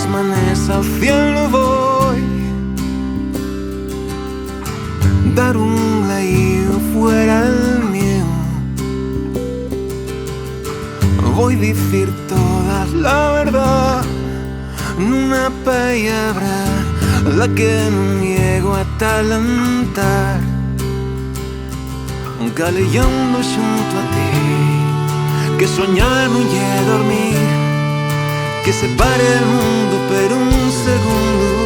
mis manes al cielo voy, dar un glaío fuera el mío. Voy a decir toda la verdad, una palabra la que no llego a talentar. Galeando junto a ti, que soñar no es dormir, que se pare el mundo por un segundo.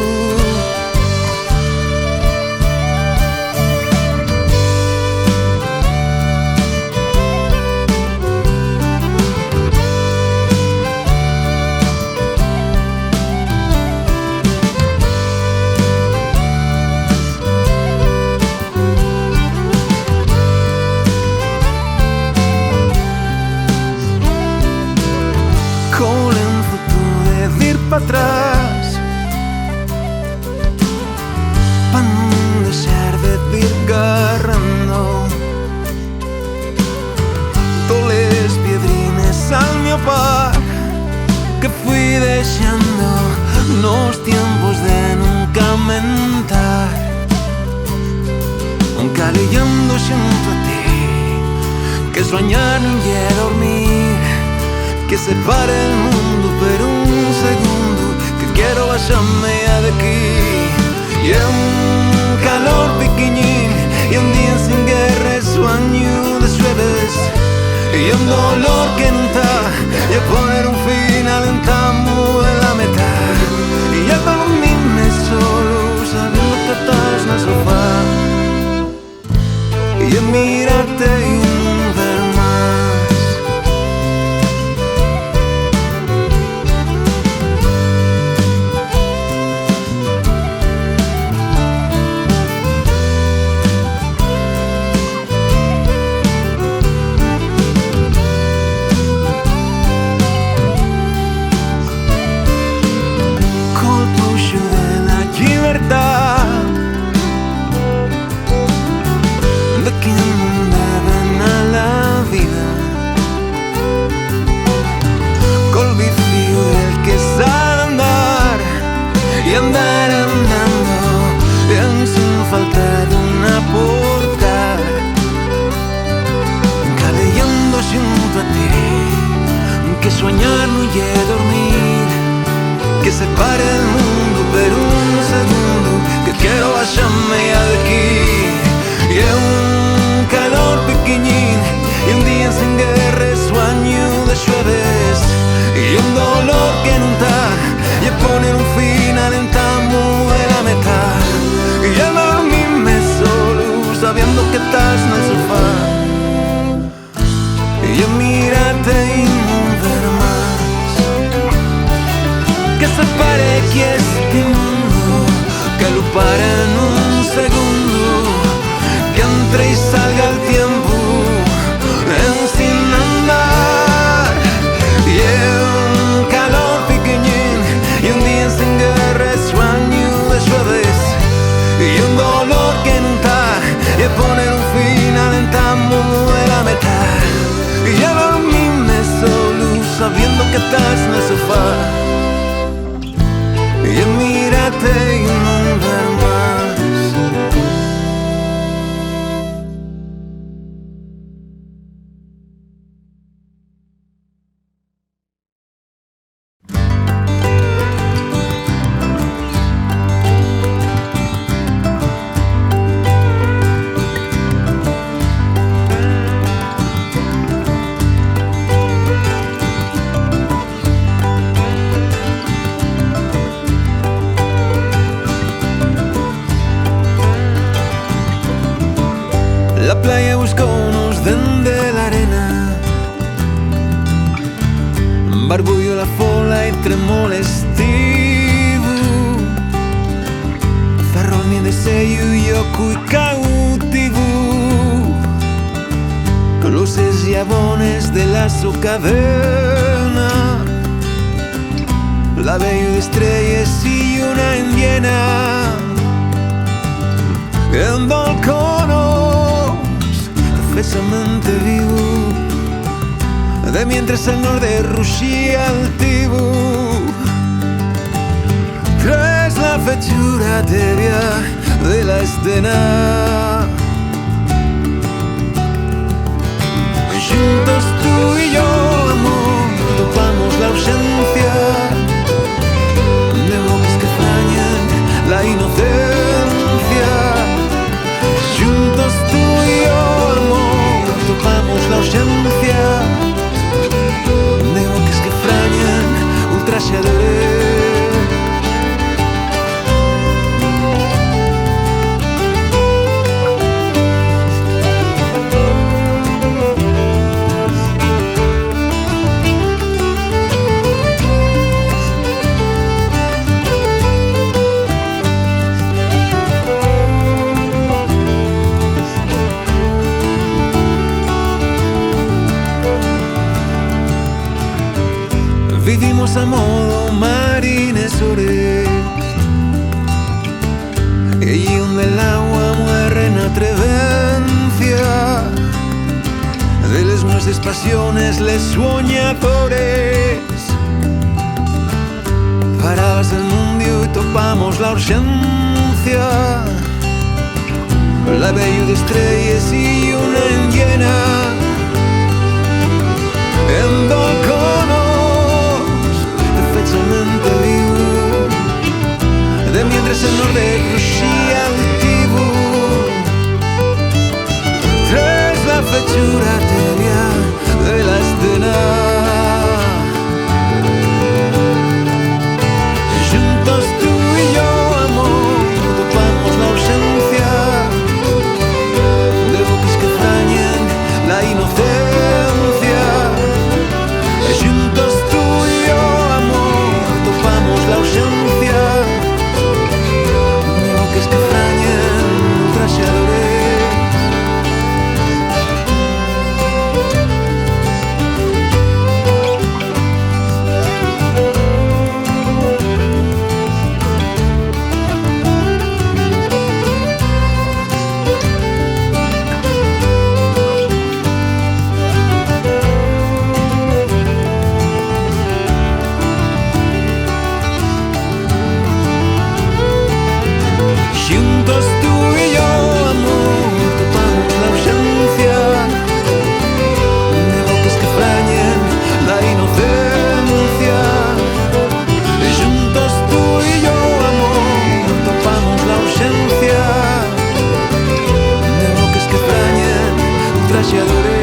Para atrás, para no dejar de ir agarrando todas las piedrines al mi par que fui dejando los tiempos de nunca mentar. Caleando junto a ti, que soñar no es dormir, que se pare el mundo por un segundo, que quiero bajarme de aquí. Y un calor pequeñín, y un día sin guerra, sueño de sueves, y un dolor que no está, y a poner un final en tambo en la mitad. Y a dormirme solo, sabiendo que estás en el sofá, y a mirarte y no ver más. De quien andaban a la vida, col vicio el que sabe andar y andar andando, sin falta de una puerta. Caleando junto a ti, que soñar no es dormir, que se pare el mundo por un segundo, que quiero bajarme de aquí. Y un calor pequeñín, y un día sin guerra, sueño de llueves, y un dolor que no está, y a poner un final en tambo de la mitad. Y a dormirme solo, sabiendo que estás en el sofá, y a mirarte y no ver más. Que se pare aquí este mundo, que lo pare en un segundo, que entre y salga el tiempo sin andar. Y un calor pequeñín, y un día sin guerra, sueño de suaves, y un dolor que no está, y a poner un final en tambo de la mitad. Y a dormirme solo, sabiendo que estás en el sofá, y a mirarte y no ver más. La playa buscónos dende la arena, barbullo la folla y tremol estivo, zarroni de sello y ocu y cautivo, con los eslabones de la su cadena, la bello de estrellas y una indiana, en balconos profesamente vivo, de mientras el norte rugia altivo, fettura tebia de la escena. Juntos tú y yo, amor, topamos la ausencia de bocas que extrañan la inocencia. Juntos tú y yo, amor, topamos la ausencia de bocas que extrañan ultraxadores. Vivimos a modo marinesores, y donde el agua muere en atrevencia de les nuestras pasiones, les soñadores. Paradas el mundo y topamos la urgencia, la bello de estrellas y una llena en docono vivo, de mientras el norte crucía altivo, tras la fechura tebia de la escena. Juntos tú y yo, amor, topamos la ausencia de bocas que extrañan la inocencia. Juntos tú y yo, la ausencia de bocas que extrañan ultraxadores.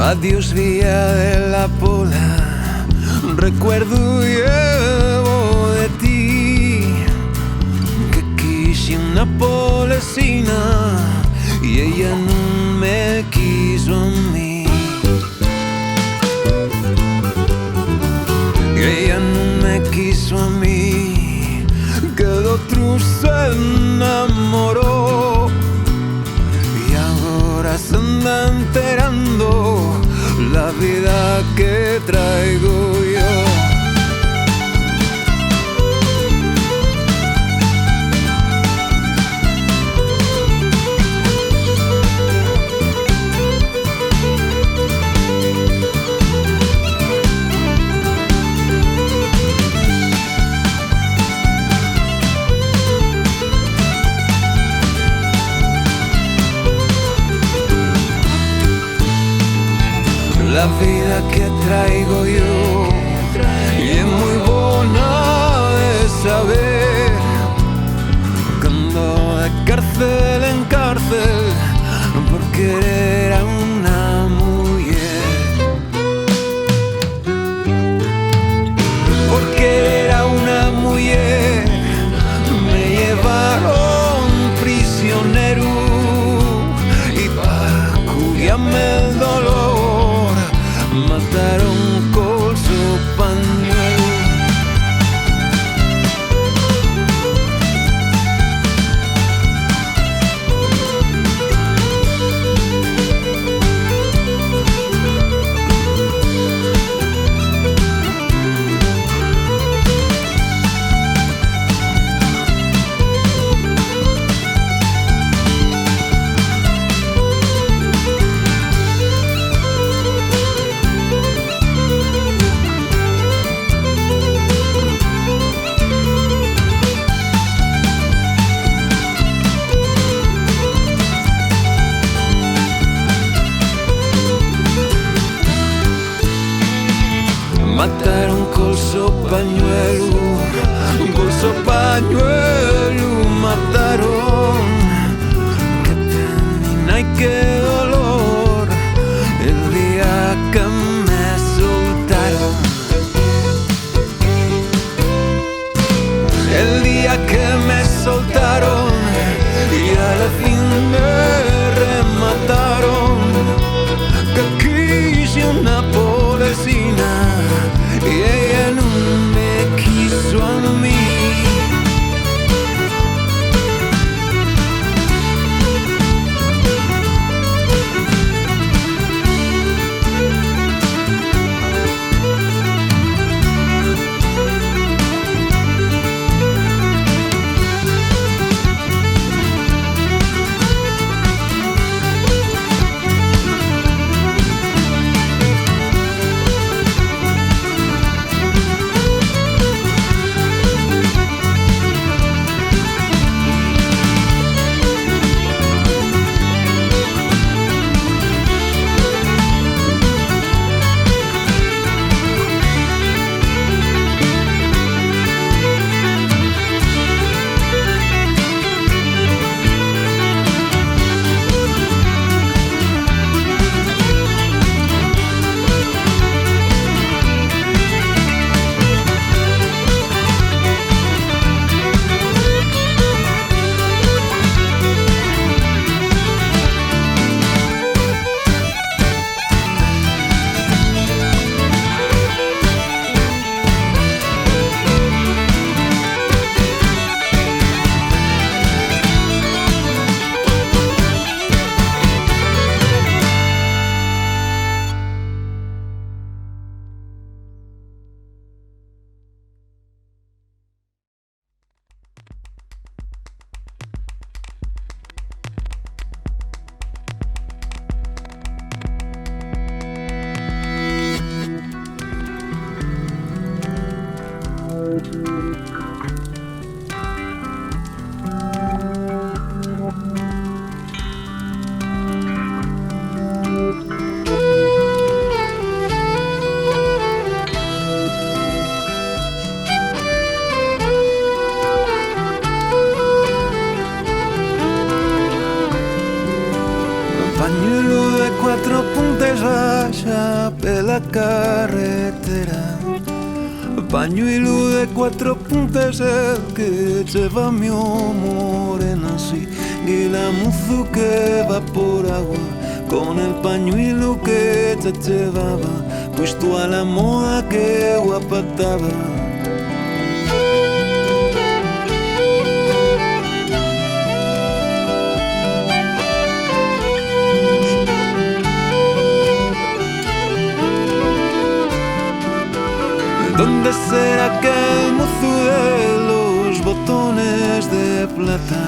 Adiós vía de la Pola, recuerdo llevo de ti, que quise una polesina y ella no me quiso a mí. Y ella no me quiso a mí, que el otro se enamoró y ahora se anda enterando la vida que traigo yo. La vida que traigo yo y es muy buena de saber que ando de cárcel en cárcel por querer a una mujer, por querer a una mujer me llevaron prisionero y para curarme el dolor mataron con su pañuelo. pañuelo mataron. Qué pena y qué dolor el día que me soltaron. El día que me soltaron y a la fin me remataron. Que quise una policina y ella no me quiso a mí. Pañuelo de 4 puntes raya per la carretera. Pañuelo de 4 puntes el que lleva mi morena así. Y la muzu que va por agua con el pañuelo que te llevaba, puesto a la moda que guapa estaba. ¿Dónde será aquel mozo de los botones de plata?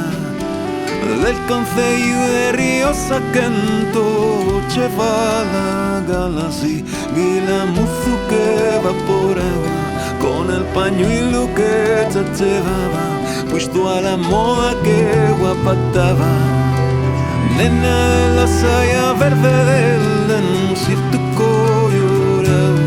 Del concello de Riosa que en todo lleva la gala así. Y la mozo que va por agua con el pañuelo que te llevaba, puesto a la moda que guapa estaba. Nena de la saya verde del denso colorado.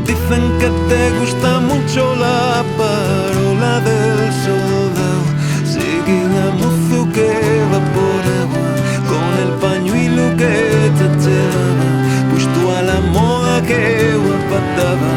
Dicen que te gusta mucho la parola del soldado. Sigue la mozo que va por agua con el pañuelo que te lleva, puesto a la moda que guapa estaba.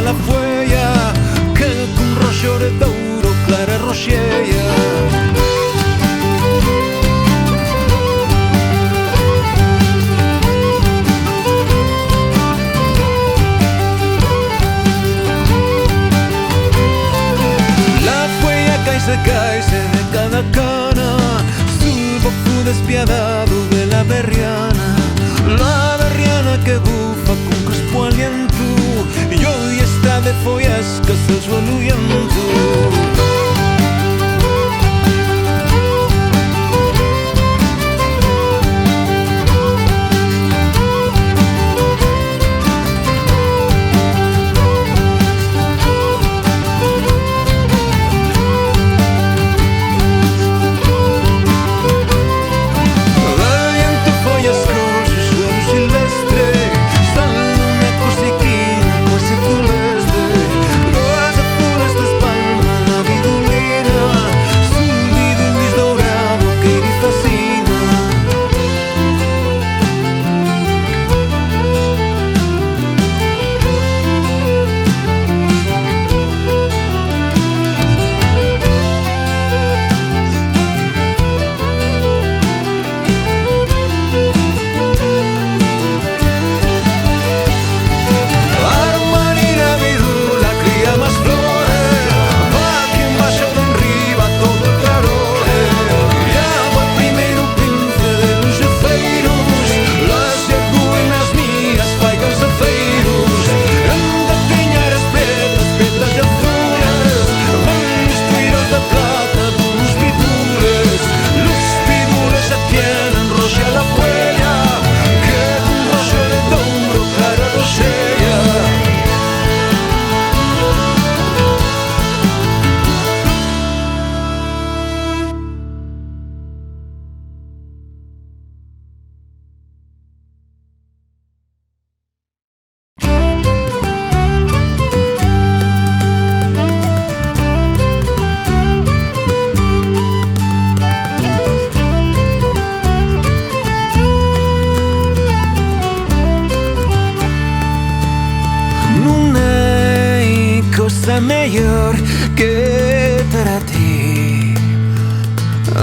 a la fuella que con rollo de touro clara roxella. Caise de cada cana, sul fu despiadado de la berriana que bufa con crespo aliento y hoy está de follascas el suelo llanto. Mejor que para ti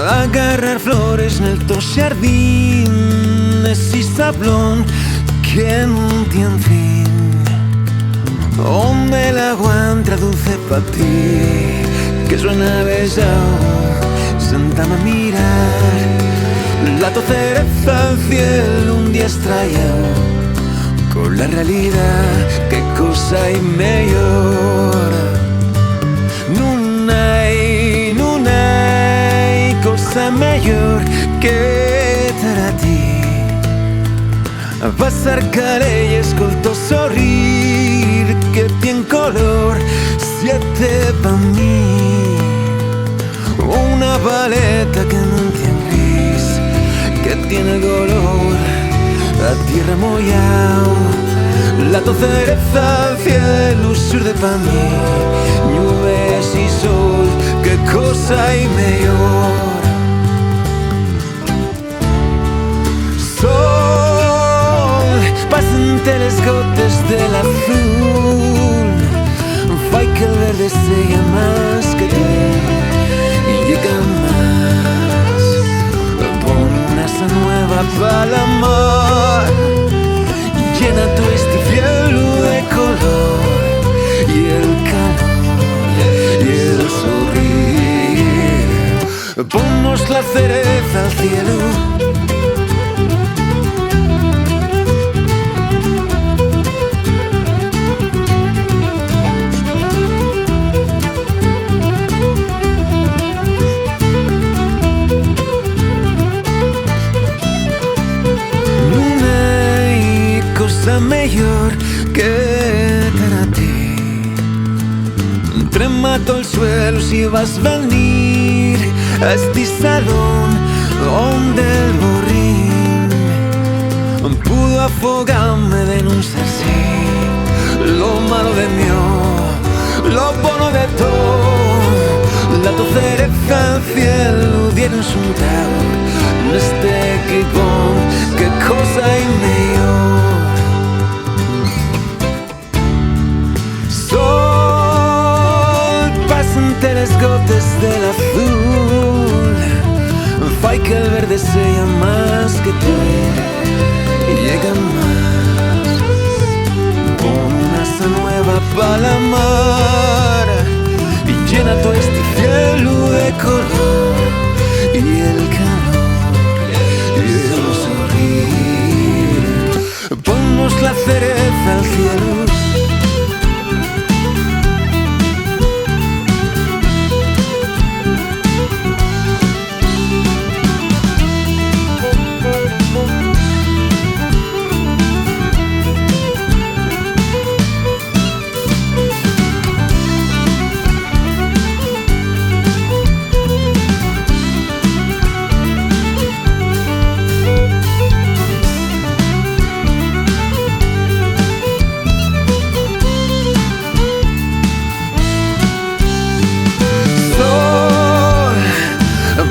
agarrar flores nel tuo jardín esse sablón que non tiene fin, donde el agua entra dulce para ti, que suena besado sentame a mirar la tu cereza al cielo un día estrellado con la realidad, qué cosa hay mejor. Non hai cosa mejor que tra ti passar calles col tuo sorrir que tiene color siete pa' mí, una paleta que no tiene gris, que tiene el color a tierra mollao, la tu cereza al cielo sur de pa' mí, nubes y sol, qué cosa hay mejor. Sol, pasen las gotas del azul, fai que el verde sea más que tú y llega más, pon una asa nueva para la mar, llena tu este cielo de color y el calor y el sonreír, ponnos la cereza al cielo. Mejor que para ti, tremato el suelo si vas a venir a este salón donde el borrín pudo afogarme de no ser así, lo malo de mí, lo bueno de todo, la tu cereza al cielo dieron su un este equipón, qué cosa hay mejor. les gotes del azul fai que el verde sea más que tú y llega más. Pon una asa nueva para la mar y llena todo este cielo de color y el calor y el sonreír. Ponnos la cereza al cielo.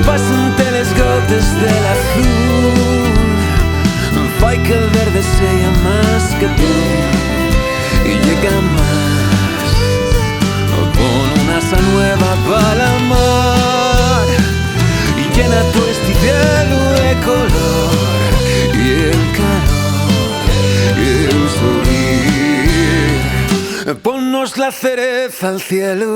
Pasan-te les gotes del azul fai que el verde sea más que tú y llega más. Pon una asa nueva para la mar y llena todo este cielo de color y el calor y el sonreír. Ponnos la cereza al cielo.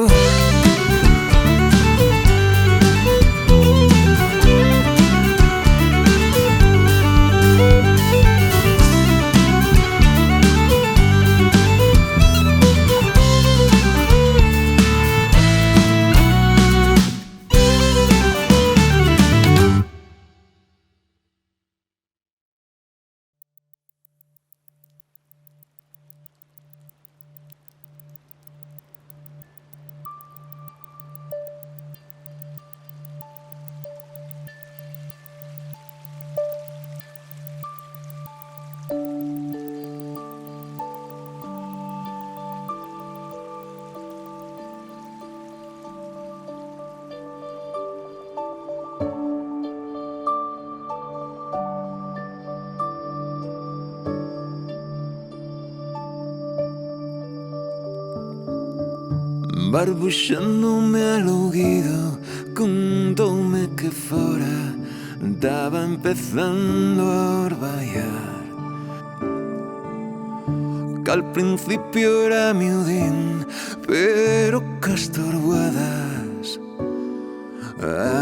Barbuxándome al oído, contóme que fora estaba empezando a orballar, que al principio era miudín, pero que as torguadas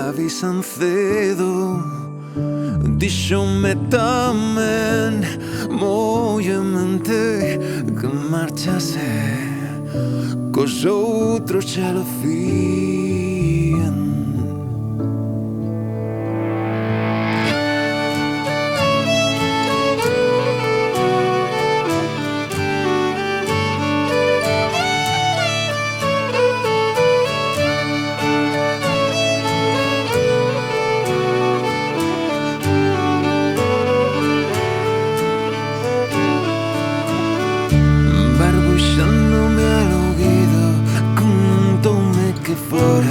avisan cedo. Díxome tamén mollamente que marchase, cos outros xa lo fían. Barbuxándome al oído, contóme que fora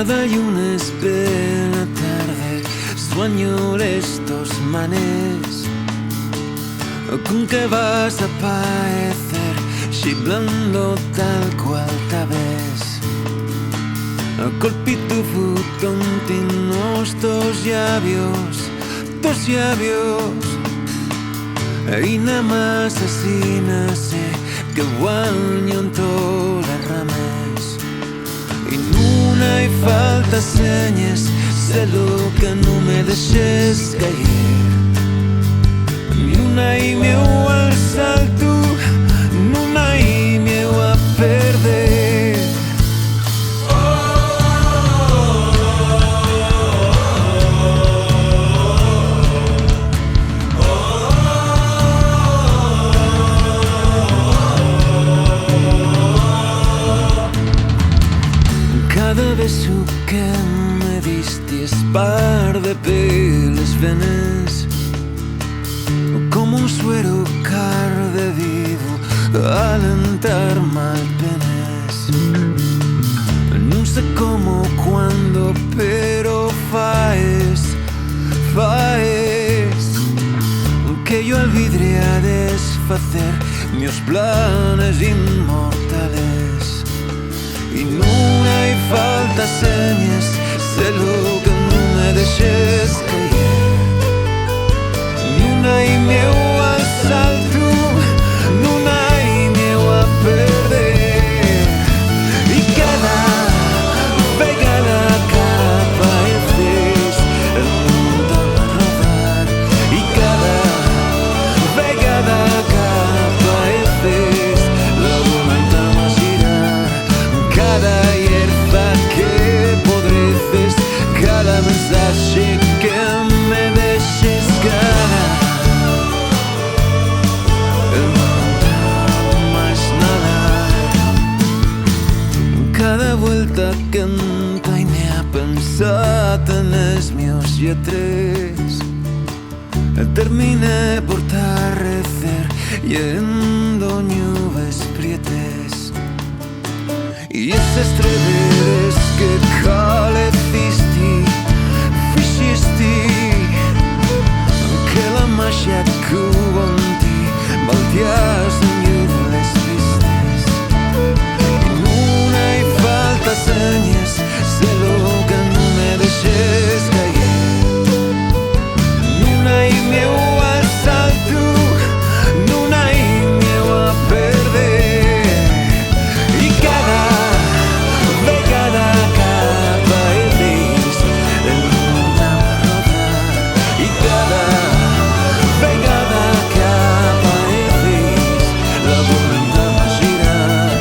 Cada llunes ve la tarde sueño estos manes con que vas a aparecer xiblando tal cual ta ves. Colpito continuos tus labios y nada más así nace que guaño en todas las ramas y no hay falta señas, sé lo que no me deixes caer ni una y meu al salto, no hay meu a perder. Cada beso que me diste es par de peles venes, como un suero carde vivo al entrar mal penes. No sé cómo, cuándo, pero faes que yo olvidé a desfacer meus planes inmortales. Y no hay falta señas, sé lo que no me deixes caer ni una y meu al salto, no hay meu a perder. Y cada vegada que apareces el mundo va a rodar, y cada vegada que apareces la voluntad va a girar. Cada hierba que podreces, cada mensaje que me deixes cara, el mundo más nada. Cada vuelta que me ha pensat en els meus lletres terminé por tarrecer yendo nubes prietes. Y esas treveres que fixiste, que la magia que hubo en ti volteas en les vistes. Y no hay falta señas, sé lo que no me deixes caer ni una y meu al salto, no hay meu a perder. Y cada vegada que apareces el mundo va a rodar, y cada vegada que apareces la voluntad va a girar.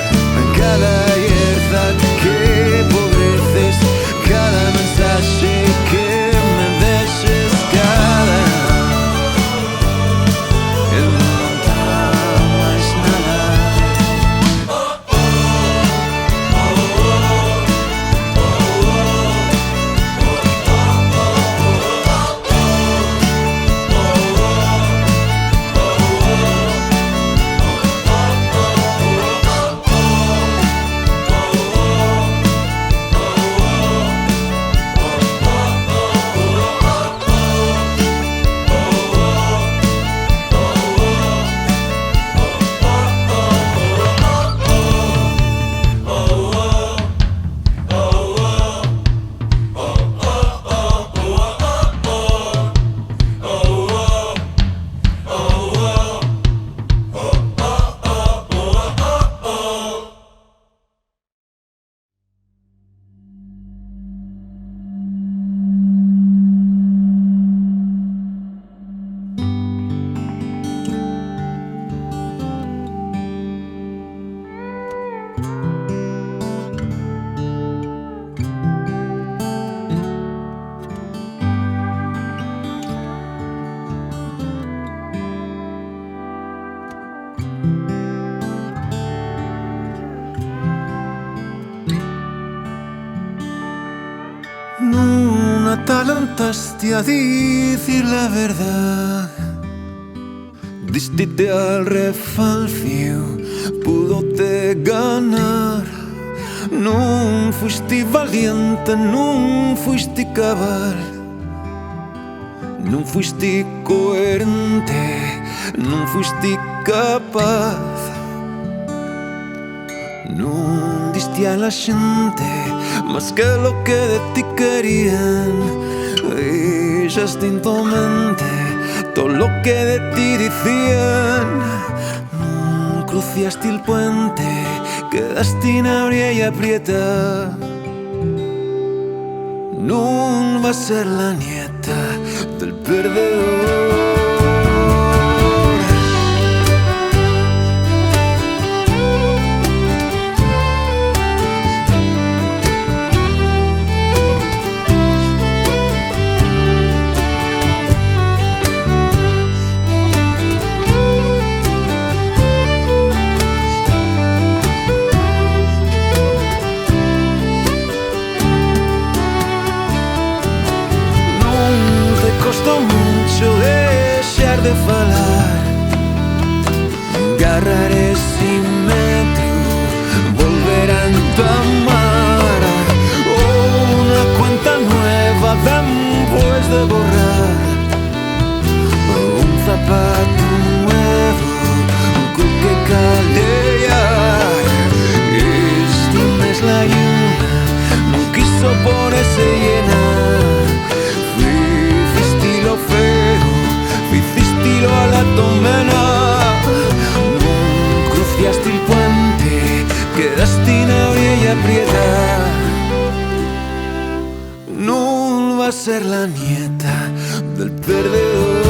Cada hierba que podreces, cada mensaje que me deixes cara, el mundo más nada. No atalantaste a decir la verdad, diste al refalfio, pudo te ganar, non fusti valiente, non fusti cabal, non fusti coherente, non fusti capaz, non diste a la gente más que lo que de ti querían. Brillaste en tu mente todo lo que de ti decían. No cruciaste el puente, quedaste en abrir y aprieta. No va a ser la nieta del perdedor. Costó mucho dejar de falar, agarrar ese metro, volver a entamar una cuenta nueva después de borrar un zapato nuevo, un que caldear. Este mes la luna no quiso ponerse llena. A la tomena, cruciaste el puente, quedaste en abrir y aprieta. No va a ser la nieta del perdedor.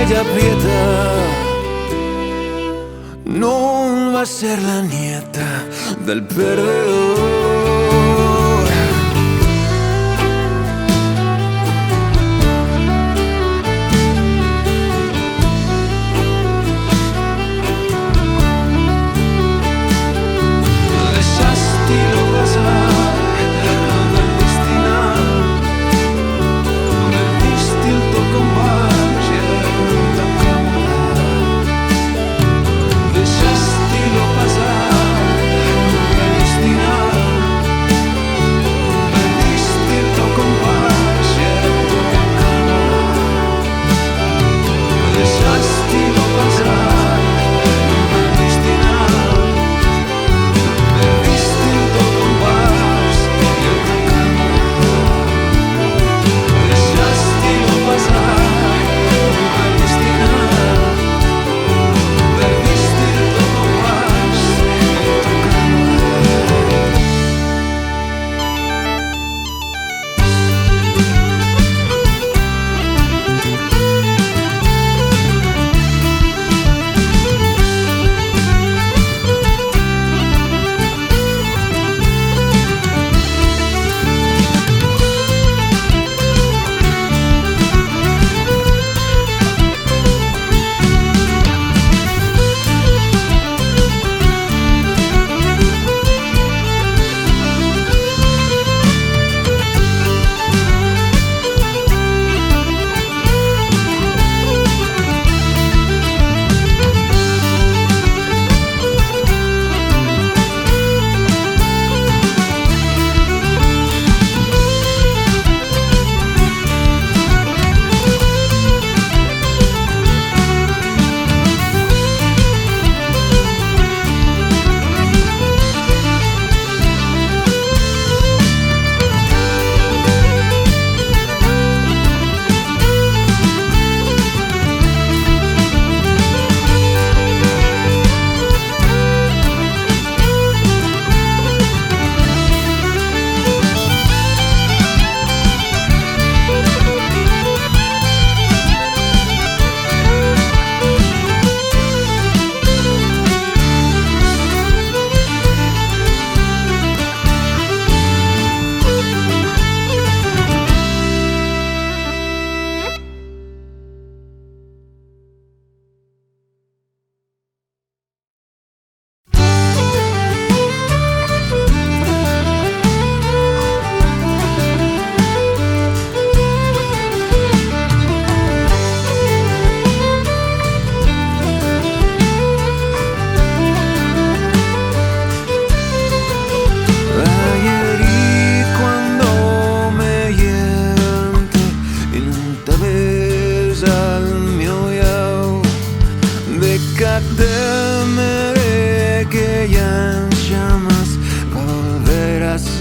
Y aprieta. No va a ser la nieta del perdedor. Deixaste-lo passar, destinado.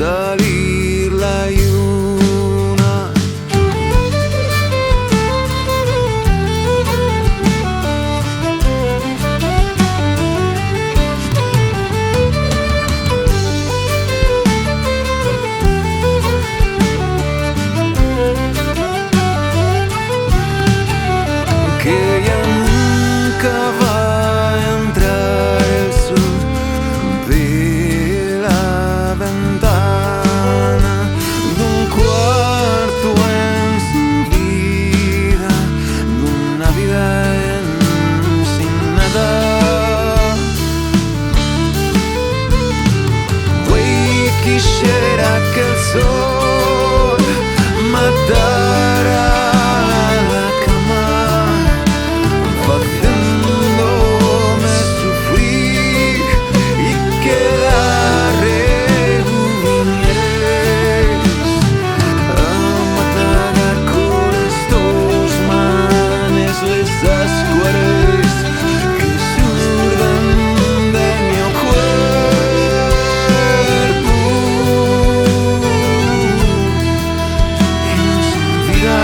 salir la lluna. Que ya nunca va a entrar el sol de la ventana de un cuarto en vida, de una vida sin nada. Güey, quisiera que el sol matara la cama, haciéndome sufrir y quedaré a matar con estos manes esas cueres que surdan de mi cuerpo en su vida.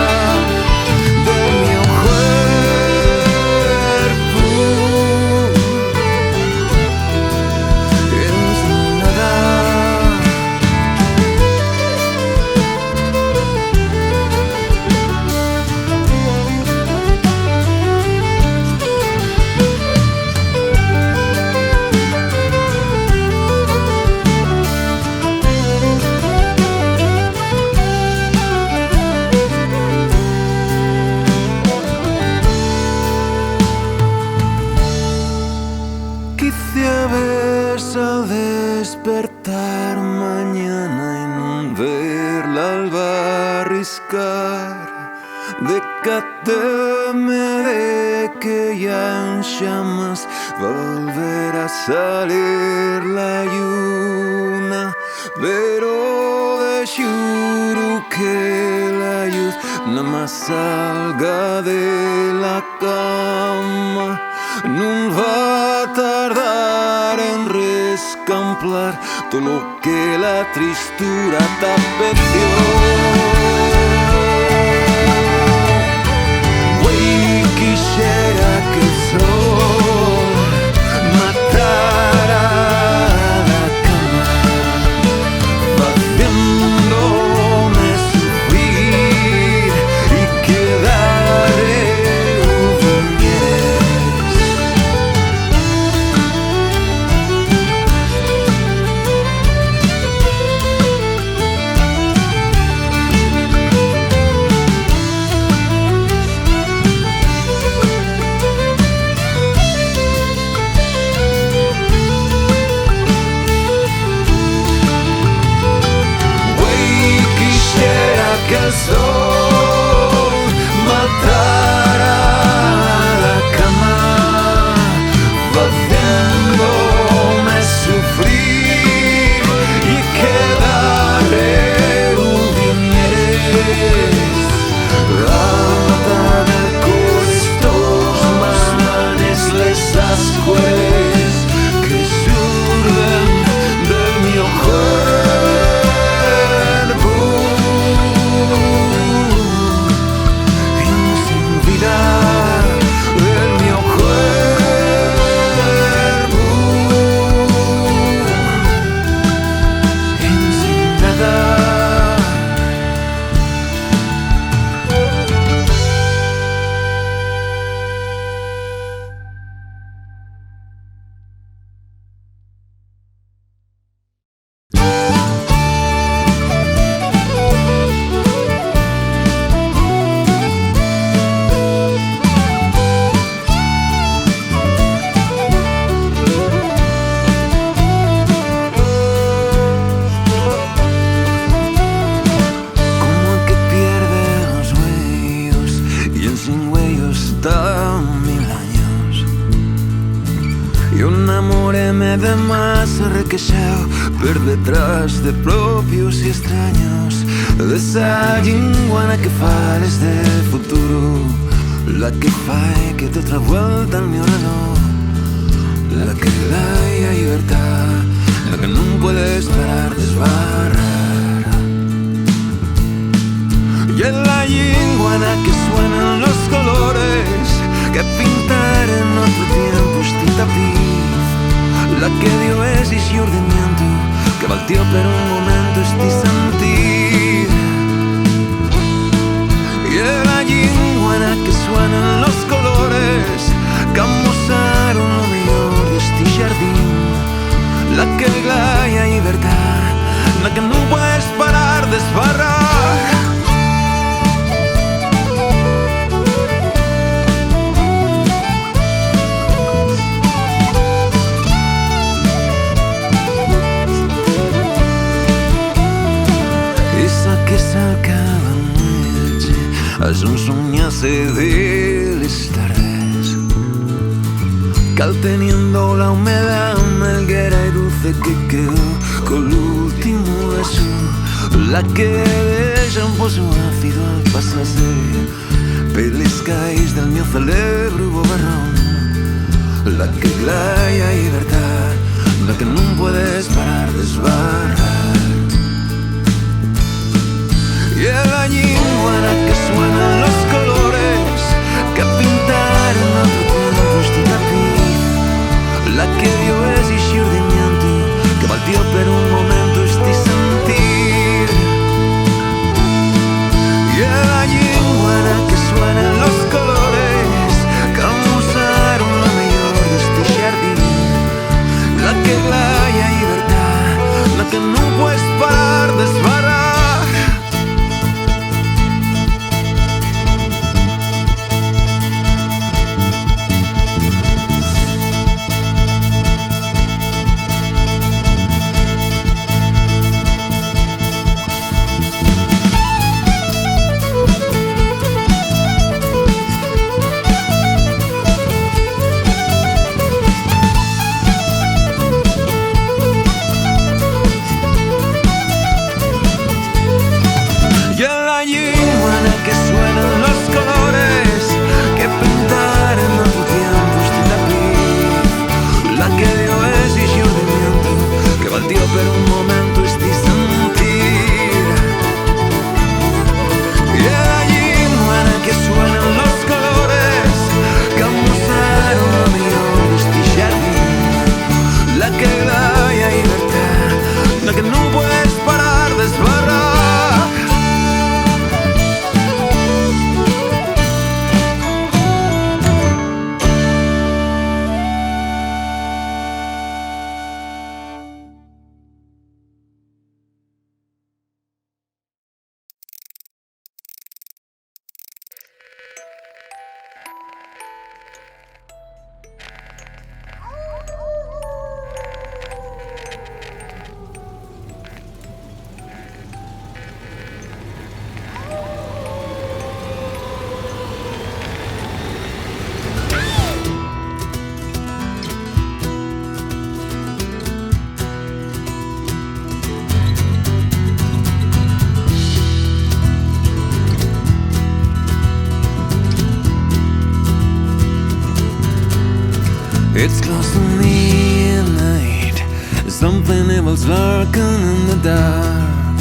Quise verse al despertar mañana y no verla al barriscar. Decáteme de que ya en llamas va a volver a salir la lluna, pero de juro que la luz nada más salga de la cama. No va a tardar en rescamplar todo lo que la tristura tapeció. Güey, quisiera que el sol matara la cama, haciéndome sufrir y quedaré que el sol matara la cama, haciéndome sufrir y quedaré a matar con estos manes esas jueces que surden de mi cuerpo. De más requeseo per detrás de propios y extraños, de esa jinguana que fales del futuro, la que fai que te otra vuelta al mi reloj, la que da libertad, la que no puede esperar desbarrar. tapiz, la che Dio esiste ordinando, che val Dio per un momento sti sentir. Y la lingüera que suenan los colores, que amosaron lo mejor de este jardín, la que glaya libertad, la que no puedes parar de esbarrar. Que s'acaba noche, es un soñarse de las tardes, cal teniendo la humedad melguera y dulce que quedó con el último beso, la que deja un pozo ácido al pasarse peles caís del mio cerebro bobarrón, la que glaya libertad, la que no puedes parar de esbarrar. Y la lingüera que suenan los colores, que pintaron otro tiempo este tapiz, la que Dio esiste ordinando, que val Dio per un momento este sentir. Y la lingüera que suenan los colores, que amosaron lo mejor de este jardín, la que glaya libertad, la que no puedes parar de esbarrar. Per un momento sti sentir. Y la lingüera que suenan los colores, que amosaron lo mejor de este jardín, la que glaya libertad, la que no puedes parar de esbarrar. It's close to midnight, something evil's lurking in the dark.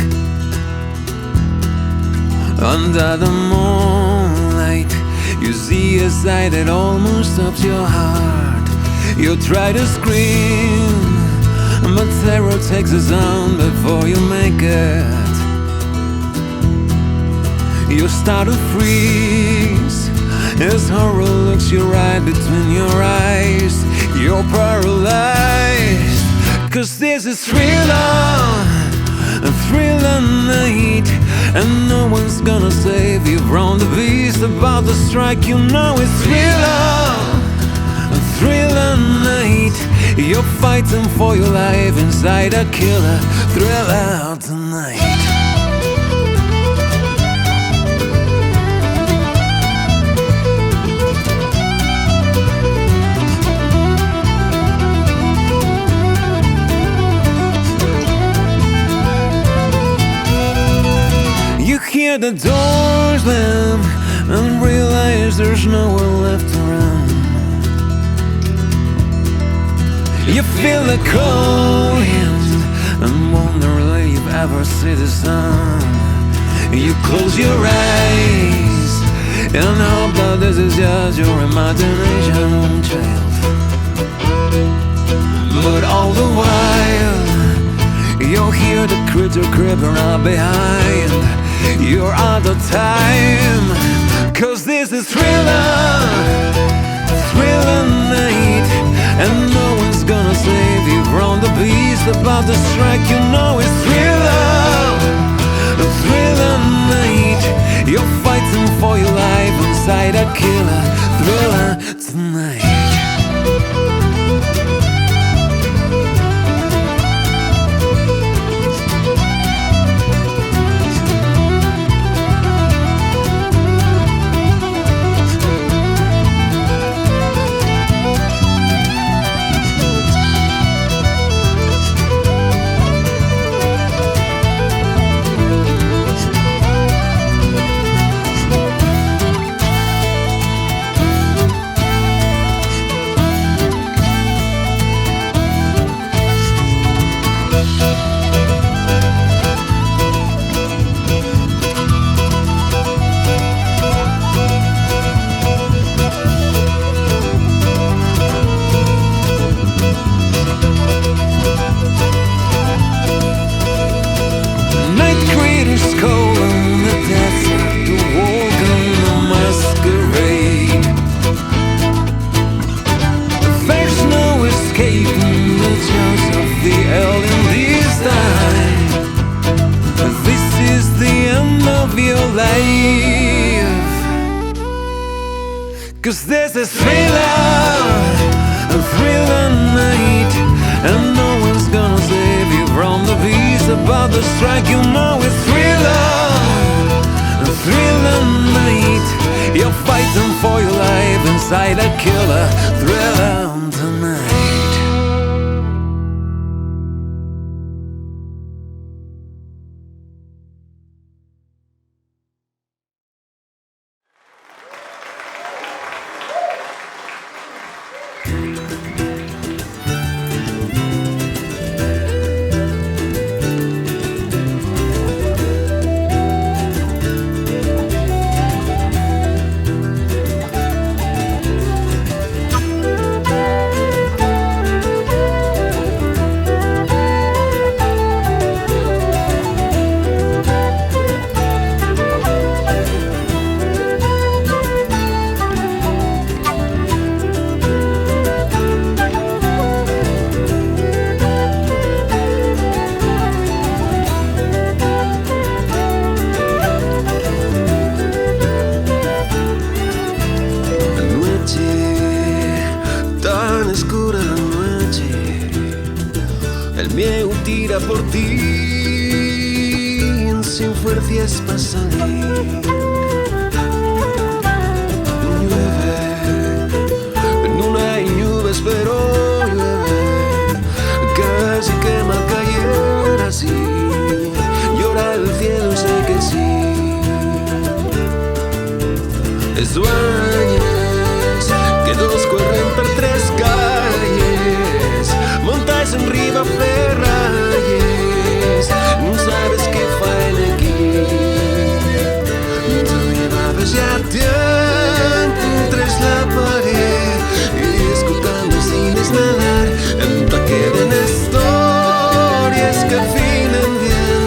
Under the moonlight, you see a sight that almost stops your heart. You try to scream, but terror takes a sound before you make it. You start to freeze as horror looks you right between your eyes. You're paralyzed, 'cause this is thriller, a thriller night, and no one's gonna save you from the beast about to strike. You know it's thriller, a thriller night. You're fighting for your life inside a killer thriller tonight. Hear the doors slam and realize there's nowhere left to run. You feel the cold hand and wonder if you've ever seen the sun. You close your eyes and hope that this is just your imagination, child. But all the while you'll hear the critter creeping up behind. You're out of time, 'cause this is Thriller, Thriller night. And no one's gonna save you from the beast about to strike. You know it's Thriller, Thriller night. You're fighting for your life inside a killer thriller tonight. Life, 'cause this is Thriller, a Thriller night. And no one's gonna save you from the beast about to strike. You know it's Thriller, a Thriller night. You're fighting for your life inside a killer thriller tonight. Por ti, sin fuerzas para salir. Llueve, no hay nubes, pero llueve. Casi que mal cayera así. Llora el cielo, sé que sí. Sueñes que dos corren por tres calles. Montáis en riba ferralles. No sabes qué faena aquí. Tú llevabas ya tiempo tras la pared y escuchando sin nadar. Empaque de historias que afinan bien.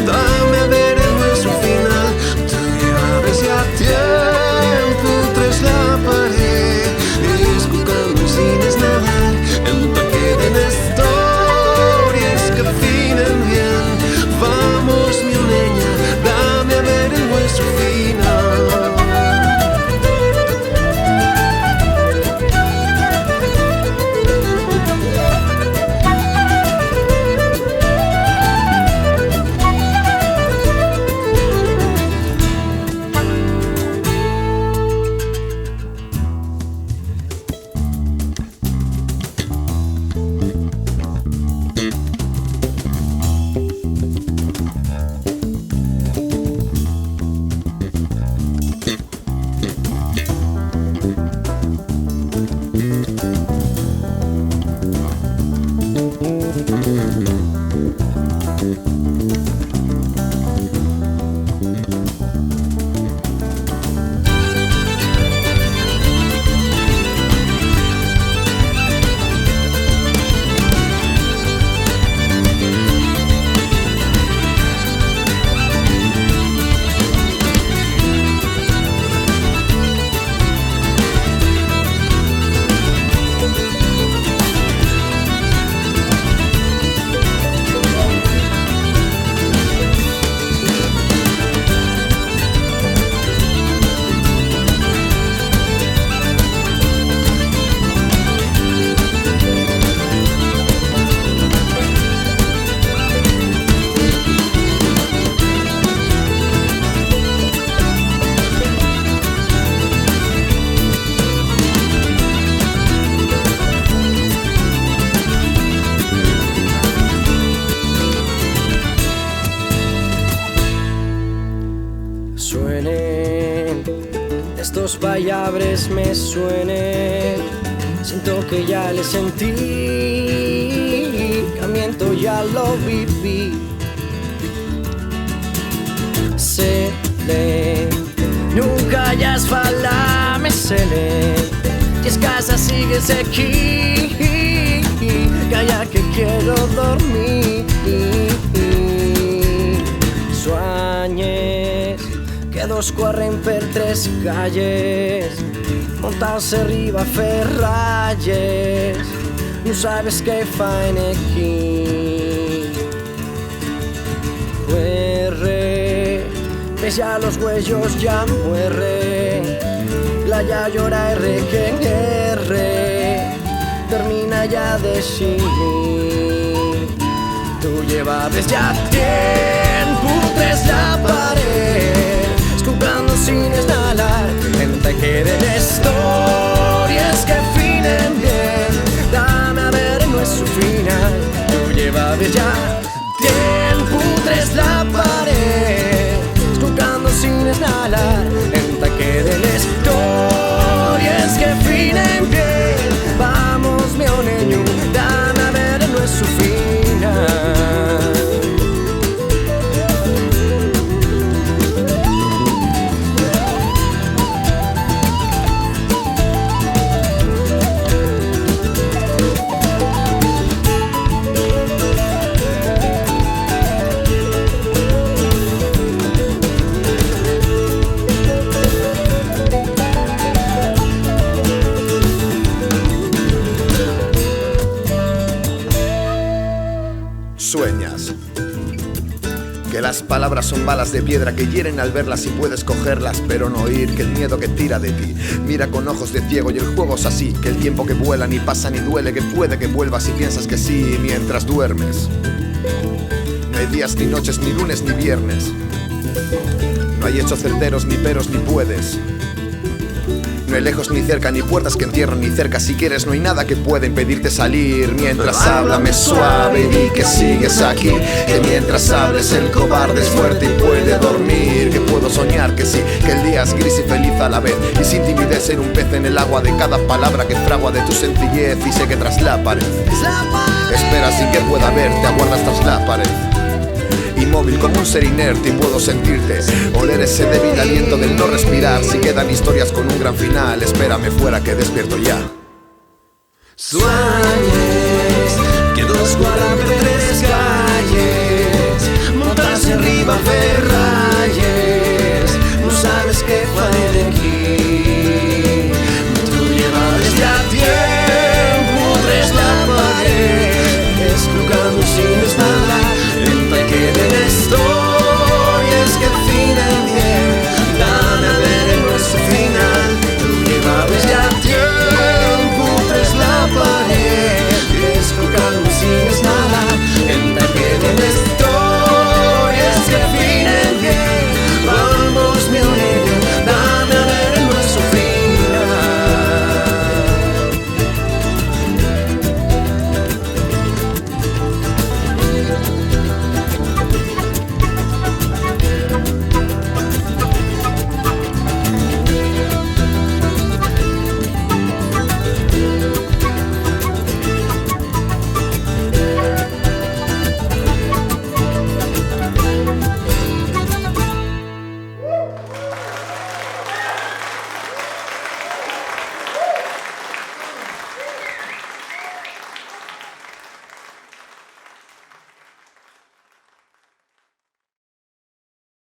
Dame a ver el nuestro final. Tú llevabas ya tiempo tras los payabres me suenen, siento que ya le sentí, cambiento ya lo viví. Se le, nunca ya es falame, se le, y es casa sigues aquí, calla que quiero dormir. Sueñes que dos corren per tres calles, montados arriba ferralles, no sabes qué faen aquí. Muere, ves ya los huellos ya muere, la ya llora R que R, termina ya de sí. Tú llevabas ya tiempo tras la pared, escuchando sin esnalar, gente que den historias que finen bien, dame a ver no es su final. Tú llevabas ya tiempo tras la pared, escuchando sin esnalar, gente que den historias que finen bien, vamos mi niño, dame a ver no es su final. Sueñas que las palabras son balas de piedra que hieren al verlas y puedes cogerlas pero no oír, que el miedo que tira de ti mira con ojos de ciego y el juego es así, que el tiempo que vuela ni pasa ni duele, que puede que vuelvas y piensas que sí mientras duermes. No hay días ni noches ni lunes ni viernes, no hay hechos certeros ni peros ni puedes. No hay lejos ni cerca, ni puertas que encierran ni cerca. Si quieres no hay nada que pueda impedirte salir. Mientras háblame suave, di que sigues aquí, que mientras hables el cobarde es fuerte y puede dormir. Que puedo soñar que sí, que el día es gris y feliz a la vez, y sin timidez ser un pez en el agua de cada palabra que fragua de tu sencillez. Y sé que tras la pared esperas sin que pueda verte, aguardas tras la pared, inmóvil como un ser inerte, y puedo sentirte, oler ese débil aliento del no respirar. Si quedan historias con un gran final, espérame fuera que despierto ya. Sueñes que dos guardan per tres calles,